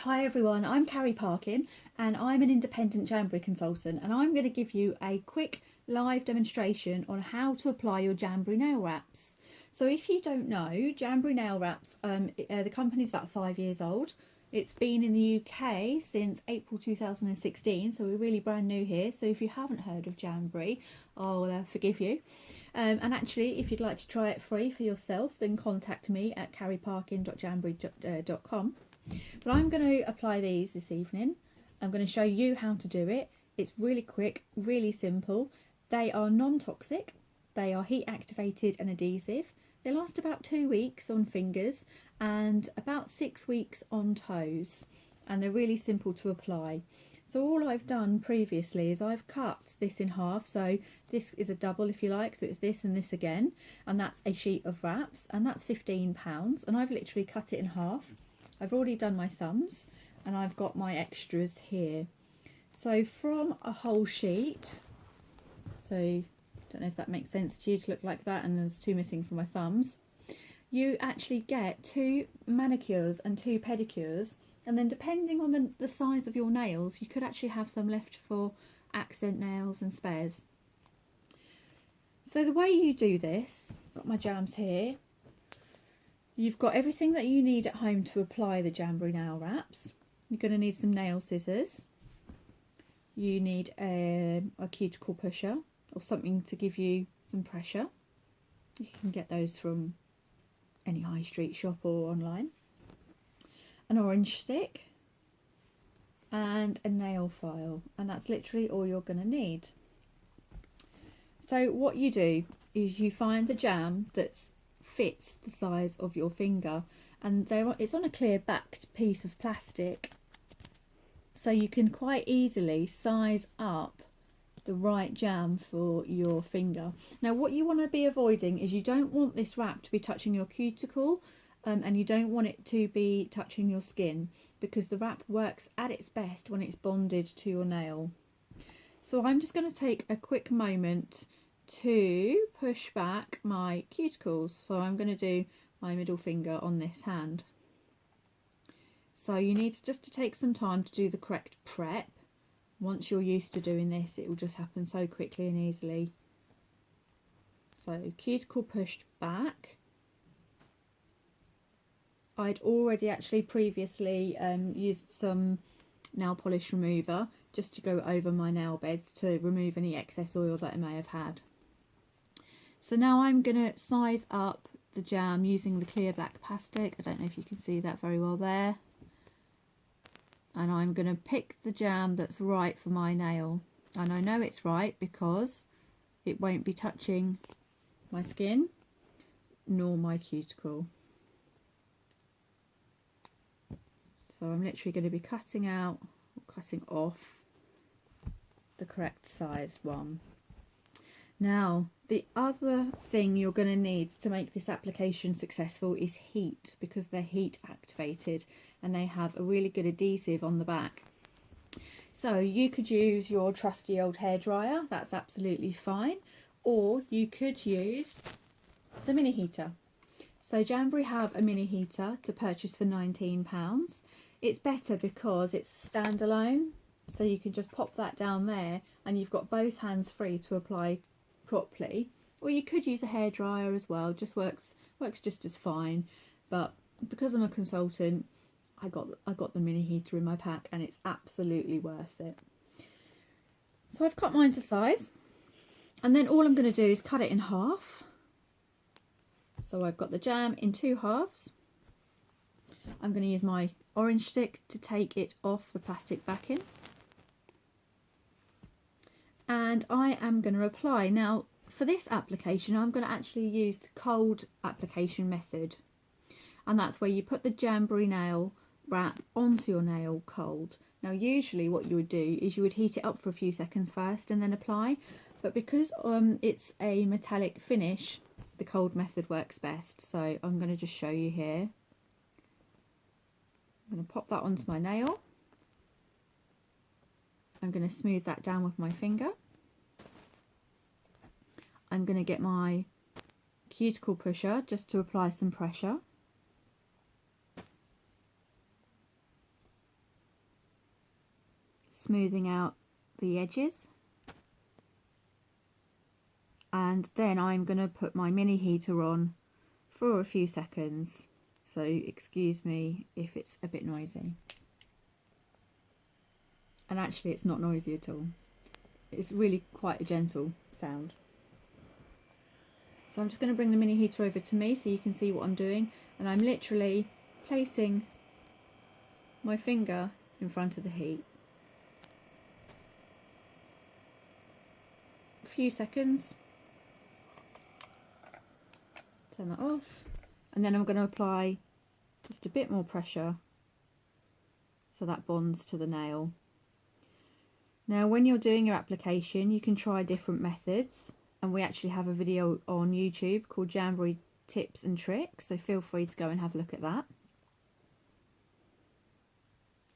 Hi everyone, I'm Carrie Parkin and I'm an independent Jamberry consultant, and I'm going to give you a quick live demonstration on how to apply your Jamberry nail wraps. So if you don't know, Jamberry Nail Wraps, the company's about 5 years old. It's been in the UK since April 2016, so we're really brand new here. So if you haven't heard of Jamberry, I'll forgive you. And actually, if you'd like to try it free for yourself, then contact me at carrieparkin.jamberry.com. But I'm going to apply these this evening. I'm going to show you how to do it. It's really quick, really simple. They are non-toxic, they are heat activated and adhesive. They last about 2 weeks on fingers and about 6 weeks on toes, and they're really simple to apply. So all I've done previously is I've cut this in half, so this is a double if you like, so it's this and this again, and that's a sheet of wraps, and that's £15, and I've literally cut it in half. I've already done my thumbs and I've got my extras here. So from a whole sheet, so don't know if that makes sense to you to look like that, and there's 2 missing from my thumbs, you actually get 2 manicures and 2 pedicures, and then depending on the size of your nails, you could actually have some left for accent nails and spares. So the way you do this, got my jams here. You've got everything that you need at home to apply the Jamberry nail wraps. You're going to need some nail scissors. You need a cuticle pusher or something to give you some pressure. You can get those from any high street shop or online. An orange stick and a nail file, and that's literally all you're going to need. So what you do is you find the jam that's fits the size of your finger, and it's on a clear backed piece of plastic, so you can quite easily size up the right jam for your finger. Now what you want to be avoiding is you don't want this wrap to be touching your cuticle, and you don't want it to be touching your skin, because the wrap works at its best when it's bonded to your nail. So I'm just going to take a quick moment to push back my cuticles. So I'm going to do my middle finger on this hand. So you need just to take some time to do the correct prep. Once you're used to doing this, it will just happen so quickly and easily. So cuticle pushed back. I'd already actually previously used some nail polish remover just to go over my nail beds to remove any excess oil that I may have had. So now I'm going to size up the jam using the clear black plastic. I don't know if you can see that very well there. And I'm going to pick the jam that's right for my nail. And I know it's right because it won't be touching my skin nor my cuticle. So I'm literally going to be cutting out, or cutting off the correct size one. Now, the other thing you're going to need to make this application successful is heat, because they're heat activated and they have a really good adhesive on the back. So you could use your trusty old hairdryer, that's absolutely fine, or you could use the mini heater. So Jamberry have a mini heater to purchase for £19. It's better because it's standalone, so you can just pop that down there and you've got both hands free to apply properly. Or you could use a hairdryer as well, just works just as fine. But because I'm a consultant, I got the mini heater in my pack, and it's absolutely worth it. So I've cut mine to size, and then all I'm going to do is cut it in half. So I've got the jam in 2 halves. I'm going to use my orange stick to take it off the plastic backing. And I am going to apply. Now for this application I'm going to actually use the cold application method, and that's where you put the Jamberry nail wrap onto your nail cold. Now usually what you would do is you would heat it up for a few seconds first and then apply, but because it's a metallic finish, the cold method works best. So I'm going to just show you here. I'm going to pop that onto my nail. I'm going to smooth that down with my finger. I'm going to get my cuticle pusher just to apply some pressure. smoothing out the edges. And then I'm going to put my mini heater on for a few seconds, so excuse me if it's a bit noisy. And actually it's not noisy at all. It's really quite a gentle sound. So I'm just going to bring the mini heater over to me so you can see what I'm doing, and I'm literally placing my finger in front of the heat. A few seconds. Turn that off, and then I'm going to apply just a bit more pressure so that bonds to the nail. Now when you're doing your application you can try different methods, and we actually have a video on YouTube called Jamberry Tips and Tricks, so feel free to go and have a look at that.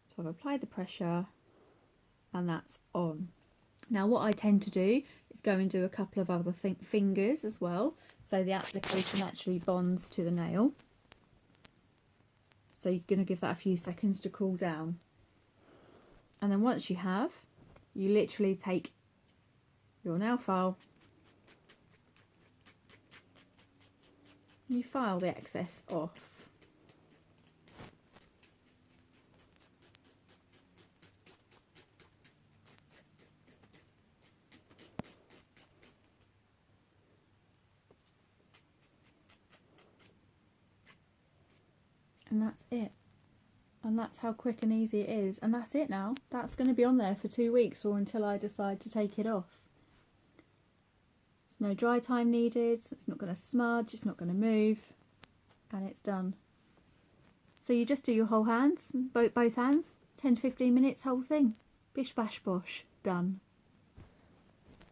So I've applied the pressure and that's on. Now what I tend to do is go and do a couple of other fingers as well, so the application actually bonds to the nail. So you're going to give that a few seconds to cool down. And then once you have, you literally take your nail file and you file the excess off. And that's it. And that's how quick and easy it is. And that's it now. That's going to be on there for 2 weeks or until I decide to take it off. There's no dry time needed. It's not going to smudge. It's not going to move. And it's done. So you just do your whole hands, both hands, 10 to 15 minutes, whole thing. Bish bash bosh. Done.